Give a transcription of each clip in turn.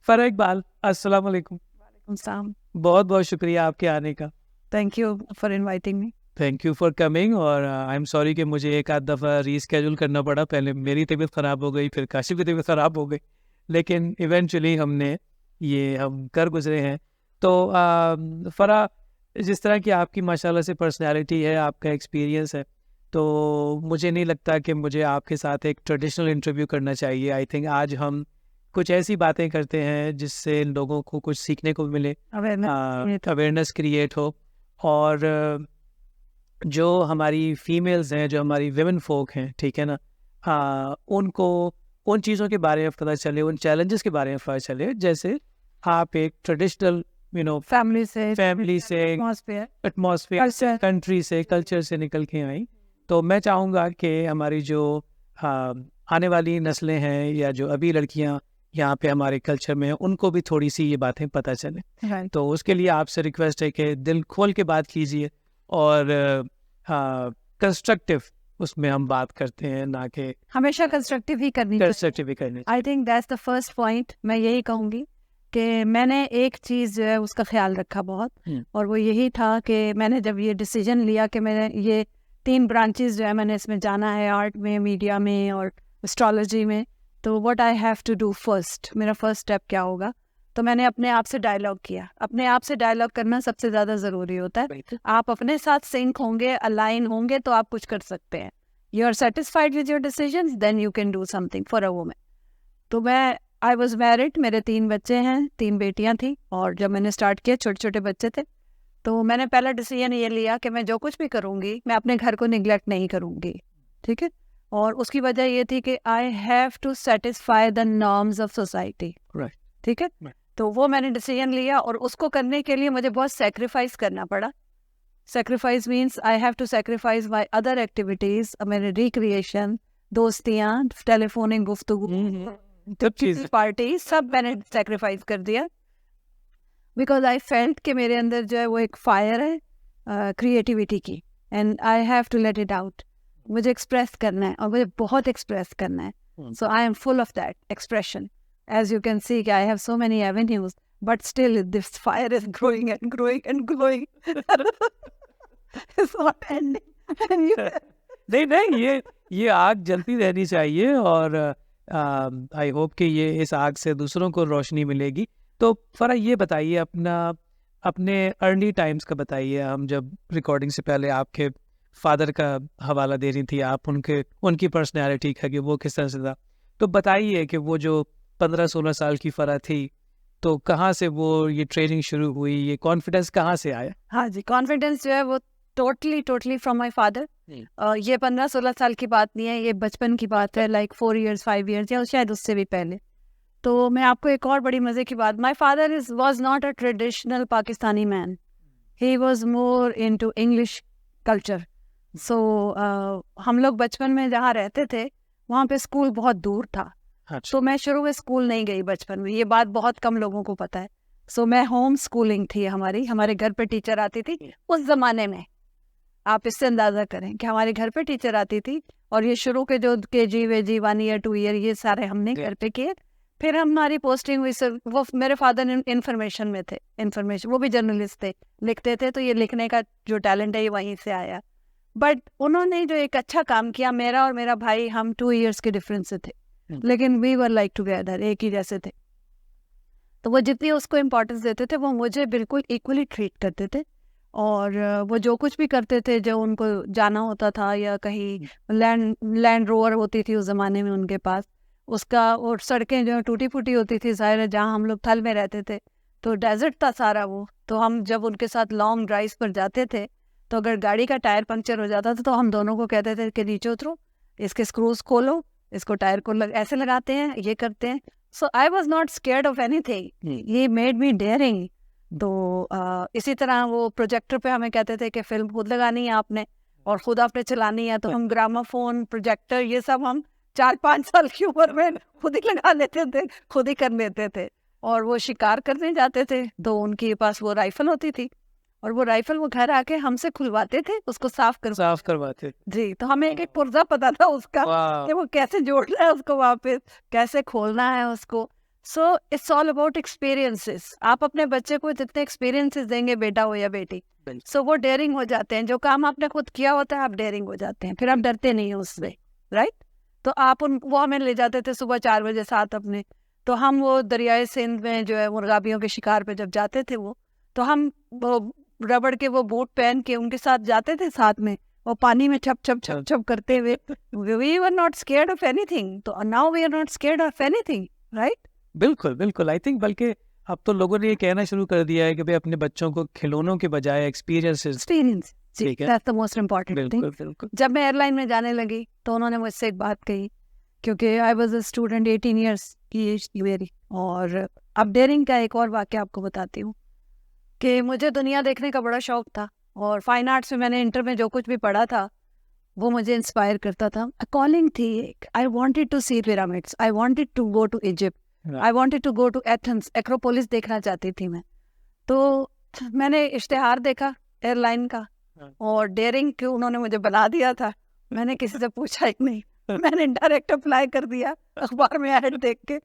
फ़रा इकबाल, अस्सलाम वालेकुम। Sam, बहुत बहुत शुक्रिया आपके आने का। thank you for inviting me. Thank you for coming. और आई एम सॉरी कि मुझे एक आध दफ़ा रीस्केड्यूल करना पड़ा। पहले मेरी तबीयत ख़राब हो गई, फिर काशिफ़ की तबीयत ख़राब हो गई, लेकिन इवेंचुअली हम कर गुज़रे हैं। तो फ़रा, जिस तरह की आपकी माशाल्लाह से पर्सनैलिटी है, आपका एक्सपीरियंस है, तो मुझे नहीं लगता कि मुझे आपके साथ एक ट्रेडिशनल इंटरव्यू करना चाहिए। आई थिंक आज हम कुछ ऐसी बातें करते हैं जिससे लोगों को कुछ सीखने को मिले, Awareness. अवेयरनेस क्रिएट हो। और जो हमारी फीमेल्स हैं, जो हमारी विमेन फोक हैं, ठीक है ना, उनको उन चीज़ों के बारे में पता चले, उन चैलेंजेस के बारे में पता चले। जैसे आप एक ट्रेडिशनल Family से, फैमिली से, atmosphere, एटमॉस्फेयर से, culture. कंट्री से, कल्चर से निकल के आई। तो मैं चाहूँगा कि हमारी जो आने वाली नस्लें हैं, या जो अभी लड़कियाँ यहाँ पे हमारे कल्चर में हैं, उनको भी थोड़ी सी ये बातें पता चले। Right. तो उसके लिए आपसे रिक्वेस्ट है कि दिल खोल के बात कीजिए, और कंस्ट्रक्टिव उसमें हम बात करते हैं, ना कि हमेशा कंस्ट्रक्टिव ही करनी चाहिए. कंस्ट्रक्टिव ही करने। I think that's the first point. मैं यही कहूँगी कि मैंने एक चीज़ जो है उसका ख्याल रखा बहुत, और वो यही था कि मैंने जब ये डिसीजन लिया कि मैंने ये 3 ब्रांचेस जो है मैंने इसमें जाना है, आर्ट में, मीडिया में और एस्ट्रोलॉजी में, तो what I have to do first, मेरा फर्स्ट स्टेप क्या होगा. तो मैंने अपने आप से डायलॉग किया. अपने आप से डायलॉग करना सबसे ज़्यादा ज़रूरी होता है. आप अपने साथ सिंक होंगे, अलाइन होंगे, तो आप कुछ कर सकते हैं. You are satisfied with your decisions, then you can do something for a woman. तो आई वॉज मैरिड, मेरे 3 बच्चे हैं, 3 बेटियां थी, और जब मैंने स्टार्ट किया छोटे छोटे बच्चे थे, तो मैंने पहला डिसीजन ये लिया कि मैं जो कुछ भी करूँगी मैं अपने घर को निगलेक्ट नहीं करूँगी. ठीक है. और उसकी वजह ये थी कि I have to satisfy the norms of society. Right. ठीक है. तो वो मैंने डिसीजन लिया, और उसको करने के लिए मुझे बहुत सेक्रीफाइस करना पड़ा. Sacrifice means I have to sacrifice my other activities, मेरे रिक्रिएशन, दोस्तियाँ, टेलीफोनिंग, गुफ्तगू, सब चीज़ पार्टी, सब मैंने सेक्रीफाइस कर दिया. बिकॉज आई फेल्ट कि मेरे अंदर जो है वो एक फायर है क्रिएटिविटी की, and I have to let it out. मुझे एक्सप्रेस करना है, और मुझे बहुत एक्सप्रेस करना है. So I am full of that expression. As you can see, I have so many avenues, but still this fire is growing and growing and growing. It's not ending. And नहीं, ये आग जलती रहनी चाहिए, और I hope कि ये इस आग से दूसरों को रोशनी मिलेगी। तो फ़रा ये बताइए, अपने अर्ली टाइम्स का बताइए। हम जब रिकॉर्डिंग से पहले आपके फादर का हवाला दे रही थी आप, उनकी पर्सनैलिटी का कि वो किस तरह से था, तो बताइए कि वो जो 15-16 साल की फ़रा थी, तो कहाँ से वो ये ट्रेनिंग शुरू हुई, ये कॉन्फिडेंस कहाँ से आया? हाँ जी, कॉन्फिडेंस जो है वो टोटली फ्रॉम माय फादर. ये 15-16 साल की बात नहीं है, ये बचपन की बात है, लाइक 4 years 5 years या शायद उससे भी पहले. तो मैं आपको एक और बड़ी मज़े की बात, my father was not a traditional Pakistani man. He was more into English culture. So हम लोग बचपन में जहाँ रहते थे वहाँ पे स्कूल बहुत दूर था. तो मैं शुरू में स्कूल नहीं गई बचपन में, ये बात बहुत कम लोगों को पता है. सो मैं होम स्कूलिंग थी हमारे घर पे टीचर आती थी उस जमाने में. आप इससे अंदाजा करें कि हमारे घर पे टीचर आती थी, और ये शुरू के जो KG वेजी 1 year 2 year ये सारे हमने घर पे किए. फिर हमारी पोस्टिंग हुई सर, वो मेरे फादर इन्फॉर्मेशन में थे, इन्फॉर्मेशन, वो भी जर्नलिस्ट थे, लिखते थे, तो ये लिखने का जो टैलेंट है ये वहीं से आया. बट उन्होंने जो एक अच्छा काम किया, मेरा और मेरा भाई, हम 2 years के डिफरेंस से थे, लेकिन वी वर लाइक टुगेदर, एक ही जैसे थे. तो वो जितनी उसको इम्पोर्टेंस देते थे वो मुझे बिल्कुल इक्वली ट्रीट करते थे. और वो जो कुछ भी करते थे, जो उनको जाना होता था या कहीं लैंड रोवर होती थी उस ज़माने में उनके पास, उसका, और सड़कें जो टूटी फूटी होती थी, ज़ाहिर है जहाँ हम लोग थल में रहते थे तो डेजर्ट था सारा वो. तो हम जब उनके साथ लॉन्ग ड्राइव पर जाते थे, तो अगर गाड़ी का टायर पंक्चर हो जाता था तो हम दोनों को कहते थे कि नीचे उतरो, इसके स्क्रूज खोलो, इसको टायर को ऐसे लगाते हैं, ये करते हैं. So I was not scared of anything. ये मेड मी डेयरिंग. तो इसी तरह वो प्रोजेक्टर पे हमें कहते थे कि फिल्म खुद लगानी है आपने, और खुद आपने चलानी है. तो हम ग्रामाफोन, प्रोजेक्टर, ये सब हम 4-5 साल की उम्र में खुद ही लगा लेते थे, खुद ही कर लेते थे. और वो शिकार करने जाते थे तो उनके पास वो राइफल होती थी, और वो राइफल वो घर आके हमसे खुलवाते थे, उसको साफ करवाते जी. तो हमें एक पुर्जा पता था उसका कि वो कैसे जोड़ना है उसको वापस, कैसे खोलना है उसको. So it's all about experiences. आप अपने बच्चे को जितने एक्सपीरियंसेस देंगे, बेटा हो या बेटी, सो वो डेयरिंग हो जाते हैं। जो काम आपने खुद किया होता है आप डेयरिंग हो जाते हैं, फिर आप डरते नहीं हो उससे, राइट। तो आप वो हमें ले जाते थे सुबह 4 बजे साथ अपने, तो हम वो दरियाए सिंध में जो है मुर्गाबियों के शिकार पे जब जाते थे वो, तो हम वो रबड़ के वो बूट पहन के उनके साथ जाते थे साथ में, वो पानी में छप छप छप छप करते हुए। We were not scared of anything, तो now we are not scared of anything, right. बिल्कुल बिल्कुल। आई थिंक बल्कि अब तो लोगों ने ये कहना शुरू कर दिया है कि भाई अपने बच्चों को खिलौनों के बजाय एक्सपीरियंस। ठीक है, that's the most important thing. बिल्कुल बिल्कुल। जब मैं एयरलाइन में जाने लगी तो उन्होंने मुझसे एक बात कही, क्योंकि I was a student, 18 years की एज थी मेरी। और अब डेयरिंग का एक और वाक्य आपको बताती हूँ कि मुझे दुनिया देखने का बड़ा शौक था, और फाइन आर्ट्स में मैंने इंटर में जो कुछ भी पढ़ा था वो मुझे इंस्पायर करता था। कॉलिंग थी एक, I wanted to see pyramids, I wanted to go to Egypt, I wanted to go to Athens, Acropolis देखना चाहती थी मैं। तो मैंने इश्तेहार देखा एयरलाइन का, और डेयरिंग क्यों उन्होंने मुझे बना दिया था, मैंने किसी से पूछा ही नहीं, मैंने डायरेक्ट अप्लाई कर दिया अखबार में ऐड देख के।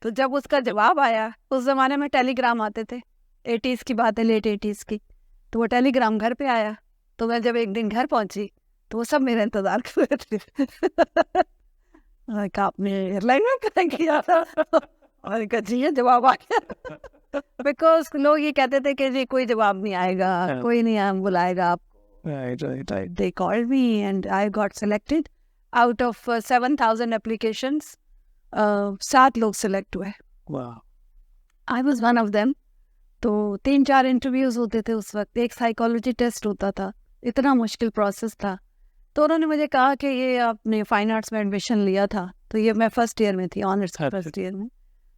तो जब उसका जवाब आया, उस जमाने में टेलीग्राम आते थे, 80s की बात है, लेट 80s की, तो वो टेलीग्राम घर पे आया। तो मैं जब एक दिन घर पहुंची तो वो सब मेरा इंतजार कर रहे थे। आपने एयरलाइन में क्या किया था? और कहा जी ये जवाब आ गया। बिकॉज लोग ये कहते थे कि जी कोई जवाब नहीं आएगा, कोई नहीं बुलाएगा आप। Right. They called me and I got selected. Out of 7,000 applications, 7 लोग select हुए। वाह। I was one of them. तो 3-4 इंटरव्यूज होते थे उस वक्त, एक साइकोलॉजी टेस्ट होता था, इतना मुश्किल प्रोसेस था। तो उन्होंने मुझे कहा कि ये आपने फाइन आर्ट्स में एडमिशन लिया था, तो ये मैं फर्स्ट ईयर में थी, ऑनर्स फर्स्ट ईयर में,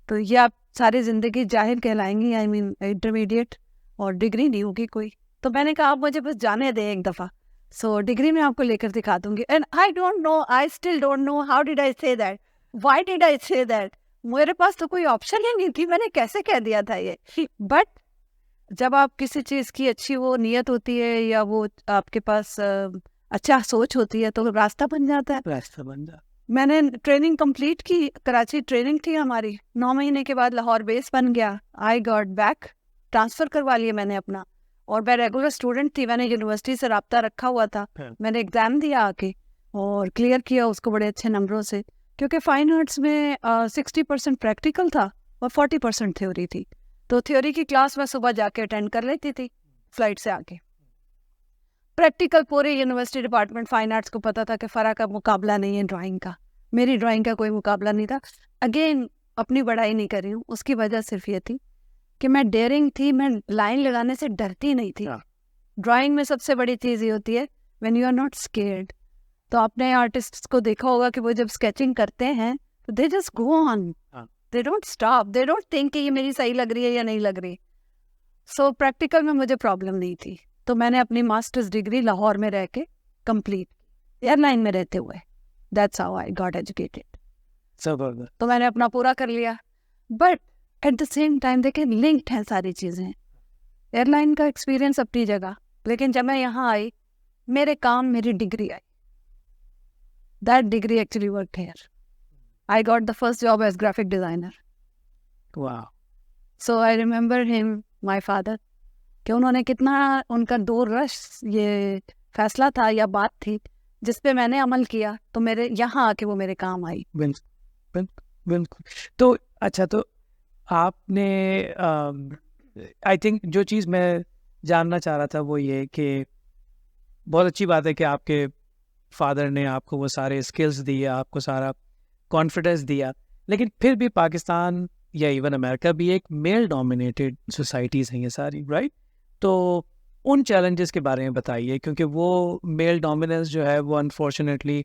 तो ये आप सारी ज़िंदगी जाहिर कहलाएंगी, आई मीन इंटरमीडिएट, और डिग्री नहीं होगी कोई। तो मैंने कहा आप मुझे बस जाने दें एक दफ़ा, सो डिग्री में आपको लेकर दिखा दूंगी। And I don't know, I still don't know how did I say that, why did I say that. मेरे पास तो कोई ऑप्शन ही नहीं थी, मैंने कैसे कह दिया था ये। बट जब आप किसी चीज़ की अच्छी वो नीयत होती है, या वो आपके पास अच्छा सोच होती है, तो रास्ता बन जाता है। रास्ता बन जा। मैंने ट्रेनिंग कंप्लीट की, कराची ट्रेनिंग थी हमारी, 9 महीने के बाद लाहौर बेस बन गया। आई गॉट बैक, ट्रांसफ़र करवा लिया मैंने अपना, और मैं रेगुलर स्टूडेंट थी, मैंने यूनिवर्सिटी से रब्ता रखा हुआ था। मैंने एग्ज़ाम दिया आके और क्लियर किया उसको बड़े अच्छे नंबरों से, क्योंकि फाइन आर्ट्स में 60% प्रैक्टिकल था और 40% थ्योरी थी। तो थ्योरी की क्लास मैं सुबह जाके अटेंड कर लेती थी फ्लाइट से आके। प्रैक्टिकल पूरे यूनिवर्सिटी डिपार्टमेंट फाइन आर्ट्स को पता था कि फ़रा का मुकाबला नहीं है ड्राइंग का, मेरी ड्राइंग का कोई मुकाबला नहीं था। अगेन अपनी बड़ाई नहीं कर रही हूँ, उसकी वजह सिर्फ ये थी कि मैं डेयरिंग थी, मैं लाइन लगाने से डरती नहीं थी। ड्राइंग में सबसे बड़ी चीज़ ये होती है when you are not scared. तो आपने आर्टिस्ट्स को देखा होगा कि वो जब स्केचिंग करते हैं तो they just go on, they don't stop, they don't think कि ये मेरी सही लग रही है या नहीं लग रही। सो प्रैक्टिकल में मुझे प्रॉब्लम नहीं थी, तो मैंने अपनी मास्टर्स डिग्री लाहौर में रह के कंप्लीट, एयरलाइन में रहते हुए। That's how I got educated. जबरदस्त। तो मैंने अपना पूरा कर लिया, but at the same time देखिए लिंक्ड हैं सारी चीज़ें। एयरलाइन का एक्सपीरियंस अपनी जगह, लेकिन जब मैं यहाँ आई मेरे काम मेरी degree I, that degree actually worked here. I got the first job as graphic designer. वाह। So I remember him, my father, कि उन्होंने कितना, उनका दूर रश ये फैसला था या बात थी जिस पे मैंने अमल किया, तो मेरे यहाँ आके वो मेरे काम आई। बिल्कुल बिल्कुल। तो अच्छा, तो आपने आई थिंक जो चीज़ मैं जानना चाह रहा था वो ये कि बहुत अच्छी बात है कि आपके फादर ने आपको वो सारे स्किल्स दिए, आपको सारा कॉन्फिडेंस दिया, लेकिन फिर भी पाकिस्तान या इवन अमेरिका भी एक मेल डोमिनेटेड सोसाइटीज़ हैं ये सारी, राइट? तो उन चैलेंजेस के बारे में बताइए, क्योंकि वो मेल डोमिनेंस जो है वो अनफॉर्चुनेटली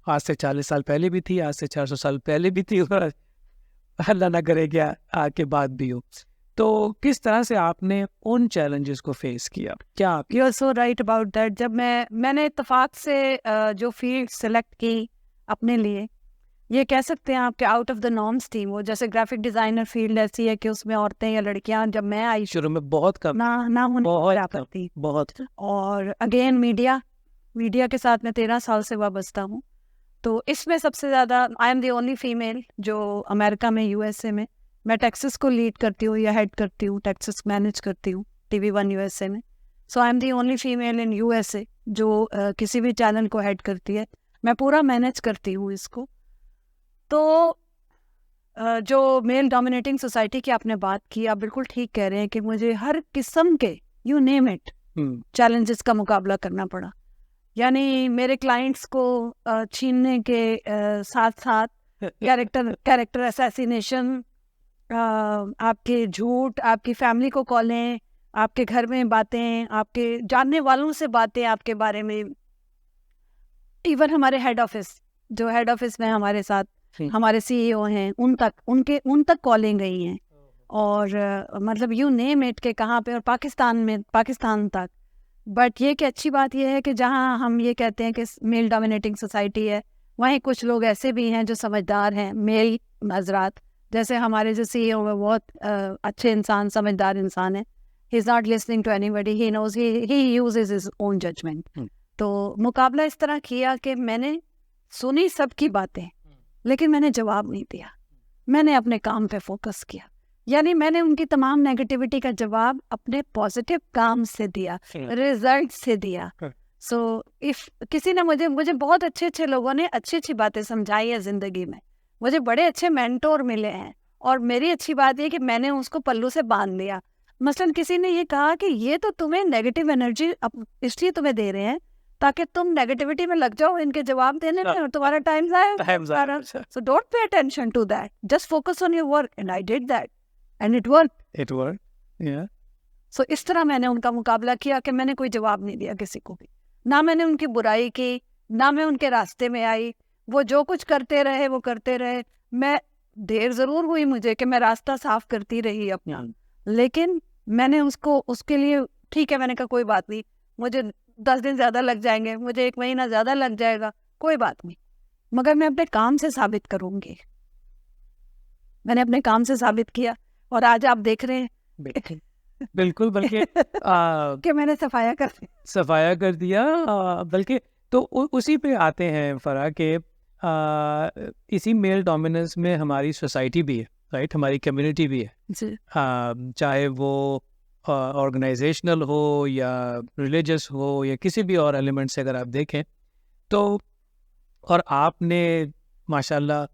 आज से 40 साल पहले भी थी, आज से 400 साल पहले भी थी, और अल्लाह ना करे क्या आगे बाद भी हो। तो किस तरह से आपने उन चैलेंजेस को फेस किया? क्या आप you are so right about that. जब मैंने इत्तेफाक से जो फील्ड सेलेक्ट की अपने लिए, ये कह सकते हैं आपके आउट ऑफ द नॉर्म्स थी वो। जैसे ग्राफिक डिज़ाइनर फील्ड ऐसी है कि उसमें औरतें या लड़कियां, जब मैं आई शुरू में बहुत कम, ना होने बहुत थी बहुत। और अगेन मीडिया के साथ मैं 13 साल से वाबस्ता हूँ, तो इसमें सबसे ज़्यादा I am the only female जो अमेरिका में, यूएसए में मैं टेक्सास को लीड करती हूँ या हेड करती हूँ, टेक्सास मैनेज करती हूँ TV1 USA में। So I am the only female in USA जो किसी भी चैनल को हेड करती है। मैं पूरा मैनेज करती हूँ इसको। तो जो मेल डोमिनेटिंग सोसाइटी की आपने बात की, आप बिल्कुल ठीक कह रहे हैं कि मुझे हर किस्म के यू नेम इट चैलेंजेस का मुकाबला करना पड़ा। यानी मेरे क्लाइंट्स को छीनने के साथ साथ कैरेक्टर असैसिनेशन, आपके झूठ, आपकी फैमिली को कॉलें, आपके घर में बातें, आपके जानने वालों से बातें आपके बारे में, इवन हमारे हेड ऑफिस में हमारे साथ हमारे CEO हैं, उन तक कॉलें गई हैं। और मतलब यू नेम इट के कहाँ पे, और पाकिस्तान तक। बट ये कि अच्छी बात यह है कि जहाँ हम ये कहते हैं कि मेल डोमिनेटिंग सोसाइटी है, वहीं कुछ लोग ऐसे भी हैं जो समझदार हैं, मेल हजरात। जैसे हमारे जो CEO है बहुत अच्छे इंसान, समझदार इंसान है। He is not listening to anybody, he knows, he uses his own judgement. तो मुकाबला इस तरह किया कि मैंने सुनी सबकी बातें, लेकिन मैंने जवाब नहीं दिया। मैंने अपने काम पे फोकस किया। यानी मैंने उनकी तमाम नेगेटिविटी का जवाब अपने पॉजिटिव काम से दिया, रिजल्ट से दिया। सो इफ किसी ने मुझे बहुत अच्छे लोगों ने अच्छी बातें समझाई है ज़िंदगी में, मुझे बड़े अच्छे मेंटोर मिले हैं। और मेरी अच्छी बात ये कि मैंने उसको पल्लू से बांध लिया। मसलन किसी ने ये कहा कि ये तो तुम्हें नेगेटिव एनर्जी इसलिए तुम्हें दे रहे हैं ताकि तुम नेगेटिविटी में लग जाओ इनके जवाब देने में और तुम्हारा टाइम जाए। So don't pay attention to that, just focus on your work. And I did that and it worked. या सो इस तरह मैंने उनका मुकाबला किया कि मैंने कोई जवाब नहीं दिया किसी को भी, ना मैंने उनकी बुराई की, ना मैं उनके रास्ते में आई। वो जो कुछ करते रहे वो करते रहे। मैं देर जरूर हुई मुझे कि मैं रास्ता साफ करती रही अपना, लेकिन मैंने उसके लिए ठीक है, मैंने कहा कोई बात नहीं, मुझे 10 दिन ज़्यादा लग जाएंगे, मुझे 1 महीना ज़्यादा लग जाएगा, कोई बात नहीं, मगर मैं अपने काम से साबित करूंगी। मैंने अपने काम से साबित किया और आज आप देख रहे हैं बिल्कुल। बल्कि कि मैंने सफाया कर दिया। बल्कि तो उसी पे आते हैं फरा के इसी मेल डोमिनेंस में हमारी सोसाइटी भी है, राइट, हमारी कम्युनिटी भी है जी। चाहे वो ऑर्गेनाइजेशनल हो या रिलीजियस हो या किसी भी और एलिमेंट से अगर आप देखें तो। और आपने माशाल्लाह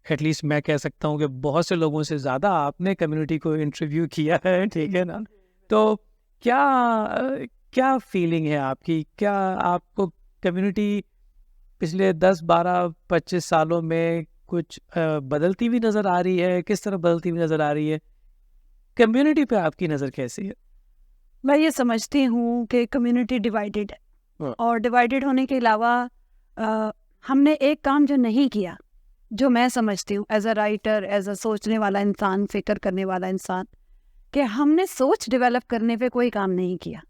एटलीस्ट मैं कह सकता हूँ कि बहुत से लोगों से ज़्यादा आपने कम्युनिटी को इंटरव्यू किया है, ठीक है ना। तो क्या फीलिंग है आपकी? क्या आपको कम्युनिटी पिछले 10, 12, 25 सालों में कुछ बदलती हुई नज़र आ रही है? किस तरह बदलती हुई नज़र आ रही है? कम्युनिटी पे आपकी नज़र कैसी है? मैं ये समझती हूँ कि कम्युनिटी डिवाइडेड है, और डिवाइडेड होने के अलावा हमने एक काम जो नहीं किया, जो मैं समझती हूँ as a writer, as a सोचने वाला इंसान, फिक्र करने वाला इंसान, कि हमने सोच डेवलप करने पे कोई काम नहीं किया।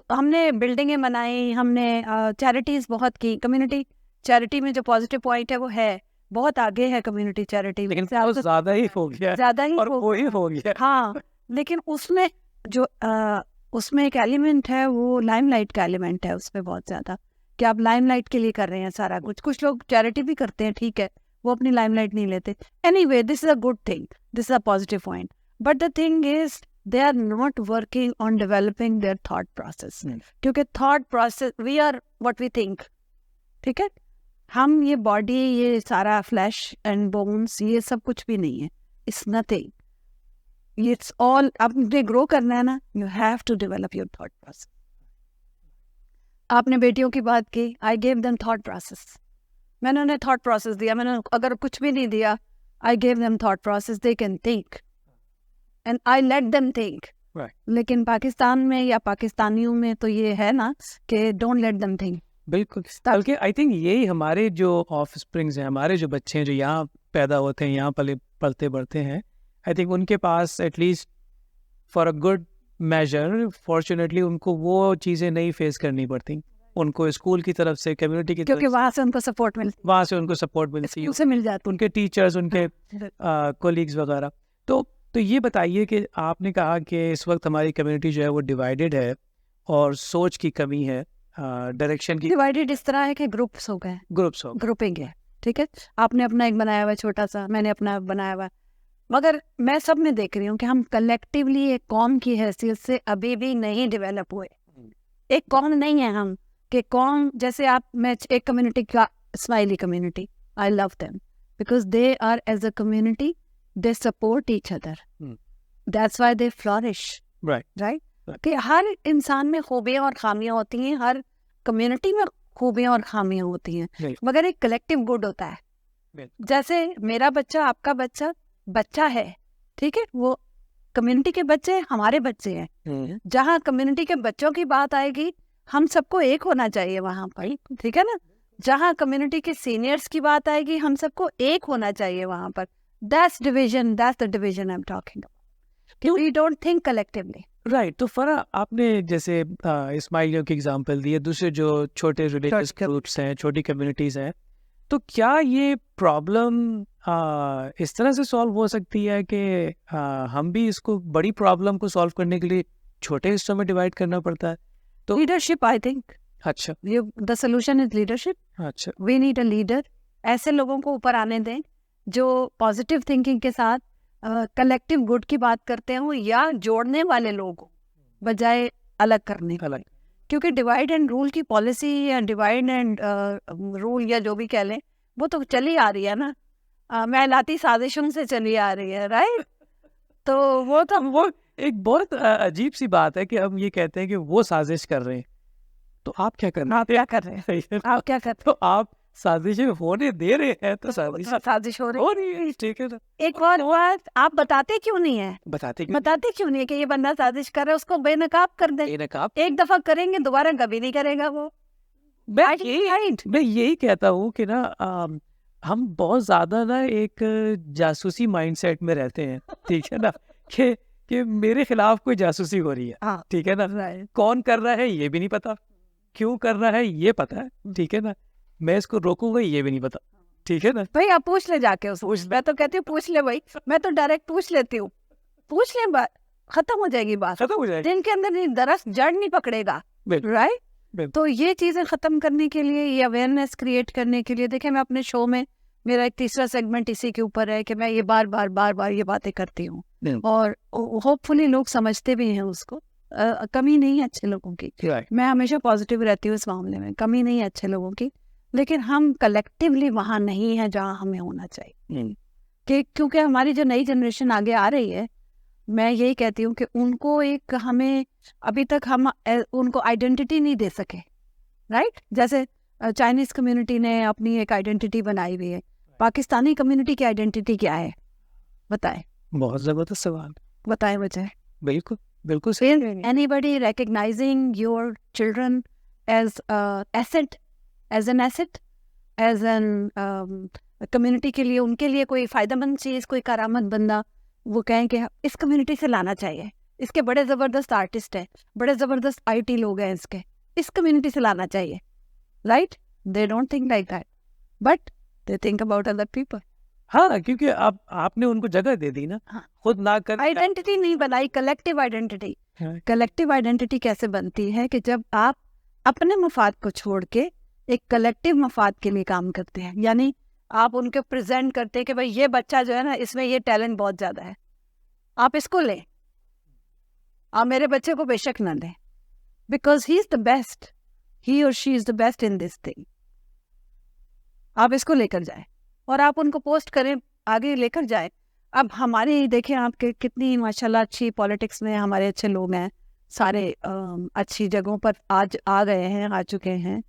हमने बिल्डिंगें बनाई, हमने चैरिटीज़ बहुत की। कम्युनिटी चैरिटी में जो पॉजिटिव पॉइंट है वो है, बहुत आगे है कम्युनिटी चैरिटी, लेकिन ज़्यादा ही हो गया, ज़्यादा ही और वो ही हो गया। हाँ, लेकिन उसमें जो उसमें एक एलिमेंट है, वो लाइमलाइट का एलिमेंट है उसमें बहुत ज़्यादा, कि आप लाइमलाइट के लिए कर रहे हैं सारा कुछ। कुछ लोग चैरिटी भी करते हैं, ठीक है, वो अपनी लाइमलाइट नहीं लेते। Anyway, this is a good thing, this is a positive point, but the thing is they are not working on developing their thought process. क्योंकि thought process, we are what we think, ठीक है। हम ये body, ये सारा flash and bones, ये सब कुछ भी नहीं है, इट्स नथिंग, इट्स ऑल। आपने ग्रो करना है ना, you have to develop your thought process. आपने बेटियों की बात की, I gave them thought process, मैंने उन्हें थॉट प्रोसेस दिया। मैंने अगर कुछ भी नहीं दिया, आई gave them thought process, they can think and I let them think. लेकिन पाकिस्तान में या पाकिस्तानियों में तो ये है ना कि डोंट लेट देम थिंक। बिल्कुल, बल्कि आई थिंक यही हमारे जो ऑफ स्प्रिंग्स हैं, हमारे जो बच्चे हैं जो यहाँ पैदा होते हैं, यहाँ पलते बढ़ते हैं, आई थिंक उनके पास at least for a good measure, fortunately उनको वो चीज़ें नहीं फेस करनी पड़ती। उनको स्कूल की तरफ से, कम्युनिटी की तरफ क्योंकि वहाँ से उनको सपोर्ट मिलती है, वहाँ से उनको सपोर्ट मिलती है, उसे मिल जाती, उनके टीचर्स, उनके कोलीग्स वगैरह। तो ये बताइए कि आपने कहा कि इस वक्त हमारी कम्युनिटी जो है वो डिवाइडेड है और सोच की कमी है, डायरेक्शन की। डिवाइडेड इस तरह है कि ग्रुप्स हो गए, ग्रुपिंग है, ठीक है। आपने अपना एक बनाया हुआ छोटा सा, मैंने अपना बनाया हुआ। मगर मैं सब में देख रही हूँ कि हम कलेक्टिवली एक कौम की हैसियत से अभी भी नहीं डेवलप हुए। एक कौम नहीं है हम, कि कौम जैसे आप, मैं एक कम्युनिटी का, smiley community, I love them because they are as a community, they support each other, that's why they flourish, right. कि हर इंसान में खूबियाँ और खामियाँ होती हैं, हर कम्युनिटी में खूबियाँ और खामियाँ होती हैं, मगर एक कलेक्टिव गुड होता है। जैसे मेरा बच्चा, आपका बच्चा बच्चा है, ठीक है, वो कम्युनिटी के बच्चे हमारे बच्चे हैं। जहाँ कम्युनिटी के बच्चों की बात आएगी, हम सबको एक होना चाहिए वहाँ पर, ठीक है ना। जहाँ कम्युनिटी के सीनियर्स की बात आएगी, हम सबको एक होना चाहिए वहाँ पर। That's division, that's the division I am talking about. We don't think collectively, right. तो फरा, आपने जैसे इस्माइलियों की एग्जांपल दी है, दूसरे जो छोटे रिलीजियस ग्रुप्स हैं, छोटी कम्युनिटीज़ हैं, तो क्या ये प्रॉब्लम इस तरह से सॉल्व हो सकती है कि हम भी इसको, बड़ी प्रॉब्लम को सॉल्व करने के लिए छोटे हिस्सों में डिवाइड करना पड़ता है? तो लीडरशिप, आई थिंक। अच्छा, द सोल्यूशन इज लीडरशिप। अच्छा, वी नीड अ लीडर। ऐसे लोगों को ऊपर आने दें जो पॉजिटिव थिंकिंग के साथ कलेक्टिव गुड की बात करते हो, या जोड़ने वाले लोग हो, बजाय अलग करने के। क्योंकि डिवाइड एंड रूल की पॉलिसी, या डिवाइड एंड रूल, या जो भी कह लें, वो तो चली आ रही है ना, मैलाती साजिशों से चली आ रही है, राइट। तो वो एक बहुत अजीब सी बात है कि हम ये कहते हैं कि वो साजिश कर रहे हैं, तो आप क्या कर रहे हैं? आप क्या कर रहे हैं? आप क्या कर रहे तो आप साजिशें होने दे रहे हैं, तो साजिश हो रही है, ठीक है ना। एक और बात, आप बताते क्यों नहीं है? बताते क्यों नहीं है कि ये बंदा साजिश कर रहा है? उसको बेनकाब कर दे। एक दफा करेंगे, दोबारा कभी नहीं करेगा वो। मैं यही कहता हूँ कि ना, हम बहुत ज्यादा ना एक जासूसी माइंडसेट में रहते हैं, ठीक है ना, कि मेरे खिलाफ कोई जासूसी हो रही है, ठीक है ना। कौन कर रहा है ये भी नहीं पता, क्यों कर रहा है ये पता है, ठीक है ना, मैं इसको रोकूंगा ये भी नहीं पता, ठीक है ना। भाई आप पूछ ले जाके उससे। मैं तो कहती हूँ पूछ ले भाई, मैं तो डायरेक्ट पूछ लेती हूँ, पूछ ले, बात खत्म हो जाएगी, बात खत्म हो जाएगी। दिन के अंदर नहीं, दरअसल जड़ नहीं पकड़ेगा, राइट। तो ये चीजें खत्म करने के लिए, ये अवेयरनेस क्रिएट करने के लिए, देखिए मैं अपने शो में, मेरा एक तीसरा सेगमेंट इसी के ऊपर है कि मैं ये बार बार ये बातें करती हूँ, और होपफुली लोग समझते भी हैं उसको। कमी नहीं है अच्छे लोगों की, मैं हमेशा पॉजिटिव रहती हूँ इस मामले में, कमी नहीं है अच्छे लोगों की, लेकिन हम कलेक्टिवली वहाँ नहीं है जहाँ हमें होना चाहिए। क्योंकि हमारी जो नई जनरेशन आगे आ रही है, मैं यही कहती हूँ कि उनको एक, हमें अभी तक हम उनको आइडेंटिटी नहीं दे सके, राइट। जैसे चाइनीज कम्युनिटी ने अपनी एक आइडेंटिटी बनाई हुई है, पाकिस्तानी कम्युनिटी की आइडेंटिटी क्या है बताएं? बहुत जबरदस्त सवाल, बताएं वजह। बिल्कुल बिल्कुल। Anybody recognising your children as asset, as an asset, as an community के लिए, उनके लिए कोई फायदेमंद चीज़, कोई करामत बंदा, वो कहें कि इस कम्युनिटी से लाना चाहिए, इसके बड़े ज़बरदस्त आर्टिस्ट हैं, बड़े ज़बरदस्त IT लोग हैं, इसके इस कम्युनिटी से लाना चाहिए, right. They don't think like that, but they think about other people. हाँ, क्योंकि आपने उनको जगह दे दी ना, खुद ना कर, आइडेंटिटी नहीं बनाई, कलेक्टिव आइडेंटिटी। कलेक्टिव आइडेंटिटी कैसे बनती है कि जब आप अपने मफाद को छोड़ के एक कलेक्टिव मफाद के लिए काम करते हैं, यानी आप उनके प्रेजेंट करते हैं कि भाई ये बच्चा जो है ना, इसमें ये टैलेंट बहुत ज्यादा है, आप इसको लें, आप मेरे बच्चे को बेशक ना लें, because he is the best, he और she is the best in this thing, आप इसको लेकर जाए और आप उनको पोस्ट करें, आगे लेकर जाए। अब हमारी देखें आपके कितनी माशाल्लाह अच्छी पॉलिटिक्स में हमारे अच्छे लोग हैं, सारे अच्छी जगहों पर आज आ गए हैं, आ चुके हैं,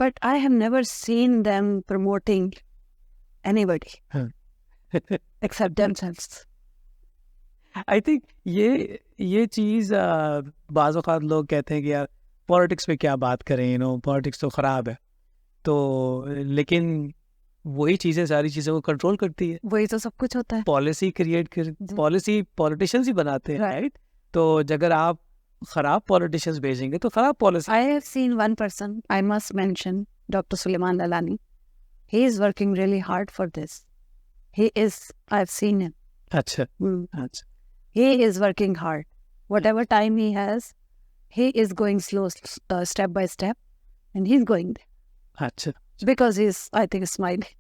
but I have never seen them promoting anybody except themselves. I think ये चीज़ बाज़ औक़ात लोग कहते हैं कि यार पॉलिटिक्स पे क्या बात करें, पॉलिटिक्स तो ख़राब है, तो लेकिन वही चीज़ें, सारी चीज़ों को कंट्रोल करती है, वही तो सब कुछ होता है, पॉलिसी क्रिएट कर, पॉलिसी पॉलिटिशियंस ही बनाते हैं, राइट। तो अगर आप खराब पॉलिटिशियंस भेजेंगे तो खराब policy. I have seen one person, I must mention Dr. Suleiman Lalani. He is working really hard for this. He is, I've seen him. अच्छा, अच्छा। He is working hard. Whatever time he has, he is going slow, step by step, and he's going there. अच्छा, because he's, I think, smiling.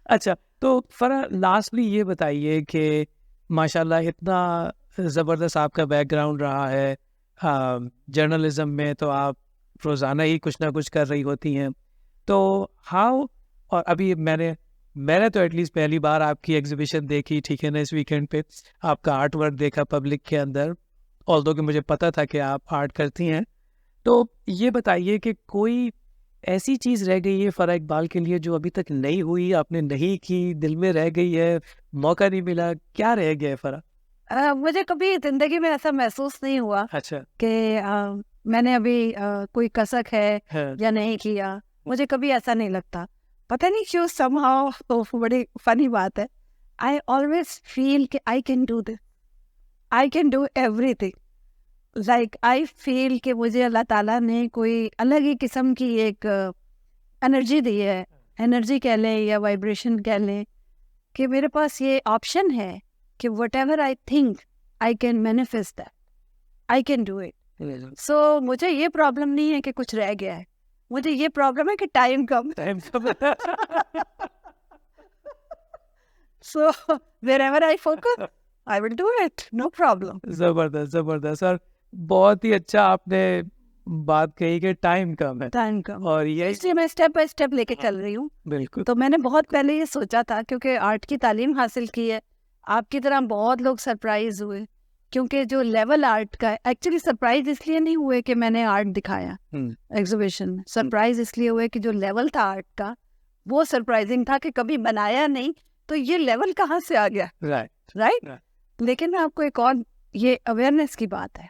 अच्छा, तो फरा lastly ये बताइए कि माशाल्लाह इतना ज़बरदस्त आपका बैकग्राउंड रहा है, जर्नलिज्म में तो आप रोज़ाना ही कुछ ना कुछ कर रही होती हैं, तो हाउ, और अभी मैंने तो एटलीस्ट पहली बार आपकी एग्जीबिशन देखी, ठीक है ना, इस वीकेंड पे आपका आर्ट वर्क देखा पब्लिक के अंदर, ऑल्दो कि मुझे पता था कि आप आर्ट करती हैं। तो ये बताइए कि कोई ऐसी चीज़ रह गई है फ़रा इकबाल के लिए जो अभी तक नहीं हुई, आपने नहीं की, दिल में रह गई है, मौका नहीं मिला, क्या रह गया है फ़रा? मुझे कभी ज़िंदगी में ऐसा महसूस नहीं हुआ अच्छा। कि मैंने अभी कोई कसक है हाँ। या नहीं किया, मुझे कभी ऐसा नहीं लगता। पता नहीं क्यों समहाउ तो बड़ी फ़नी बात है, आई ऑलवेज़ फ़ील कि आई can do this, I can do everything. Like I feel कि मुझे अल्लाह ताला ने कोई अलग ही किस्म की एक एनर्जी दी है, एनर्जी कह लें या वाइब्रेशन कह लें, कि मेरे पास ये ऑप्शन है कि whatever I think I can manifest that, I can do it. So मुझे ये प्रॉब्लम नहीं है कि कुछ रह गया है, मुझे ये प्रॉब्लम है कि टाइम कम टाइम कब? So wherever I focus I will do it, no problem. ज़बरदस्त, ज़बरदस्त, और बहुत ही अच्छा आपने बात कही कि टाइम कम है, टाइम कम, और ये इसलिए मैं स्टेप बाय स्टेप लेके चल रही हूँ। बिल्कुल। तो मैंने बहुत पहले ये सोचा था, क्योंकि आर्ट की तालीम हासिल की है, आपकी तरह बहुत लोग सरप्राइज हुए, क्योंकि जो लेवल आर्ट का है, एक्चुअली सरप्राइज इसलिए नहीं हुए कि मैंने आर्ट दिखाया एग्जीबिशन में, सरप्राइज इसलिए हुए कि जो लेवल था आर्ट का वो सरप्राइजिंग था कि कभी बनाया नहीं, तो ये लेवल कहाँ से आ गया, राइट। राइट। लेकिन मैं आपको एक और, ये अवेयरनेस की बात है,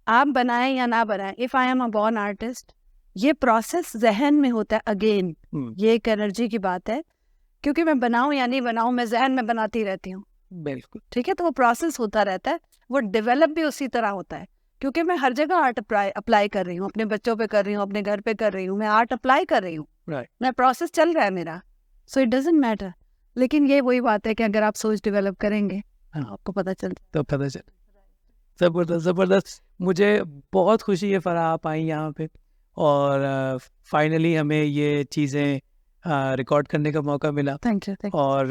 आप बनाएं या ना बनाएं, if I am a born artist, ये प्रोसेस जहन में होता है अगेन, ये एक एनर्जी की बात है, क्योंकि मैं बनाऊं या नहीं बनाऊं, मैं जहन में बनाती रहती हूँ, बिल्कुल। ठीक है। तो वो प्रोसेस होता रहता है, वो डेवलप भी उसी तरह होता है, क्योंकि मैं हर जगह आर्ट अप्लाई कर रही हूँ, अपने बच्चों पे कर रही हूँ, अपने घर पे कर रही हूँ, मैं आर्ट अप्लाई कर रही हूँ, राइट। मैं प्रोसेस चल रहा है मेरा, सो इट डजेंट मैटर। लेकिन ये वही बात है कि अगर आप सोच डेवलप करेंगे हाँ। आपको पता चल, तो पता चल। ज़बरदस्त, ज़बरदस्त, मुझे बहुत खुशी है फ़रा आप आई यहाँ पे, और फाइनली हमें ये चीज़ें रिकॉर्ड करने का मौका मिला। Thank you. और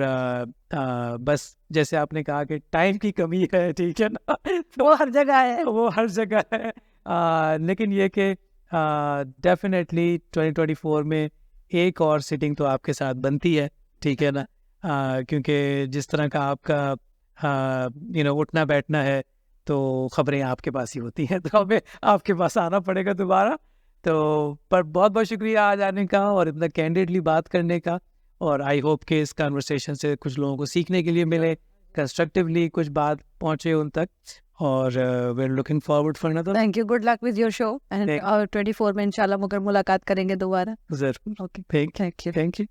बस जैसे आपने कहा कि टाइम की कमी है, ठीक है ना, तो वो हर जगह है। वो हर जगह है, लेकिन ये कि डेफिनेटली 2024 में एक और सिटिंग तो आपके साथ बनती है, ठीक है ना, क्योंकि जिस तरह का आपका उठना बैठना है, तो खबरें आपके पास ही होती हैं, तो हमें आपके पास आना पड़ेगा दोबारा। तो पर बहुत बहुत शुक्रिया आज आने का और इतना कैंडिडली बात करने का, और आई होप कि इस कन्वर्सेशन से कुछ लोगों को सीखने के लिए मिले, कंस्ट्रक्टिवली कुछ बात पहुंचे उन तक, और we are looking forward for another. Thank you, good luck with your show, and 24 में इंशाल्लाह मुकर मुलाकात करेंगे दोबारा। जरूर। Okay, thank thank you. You.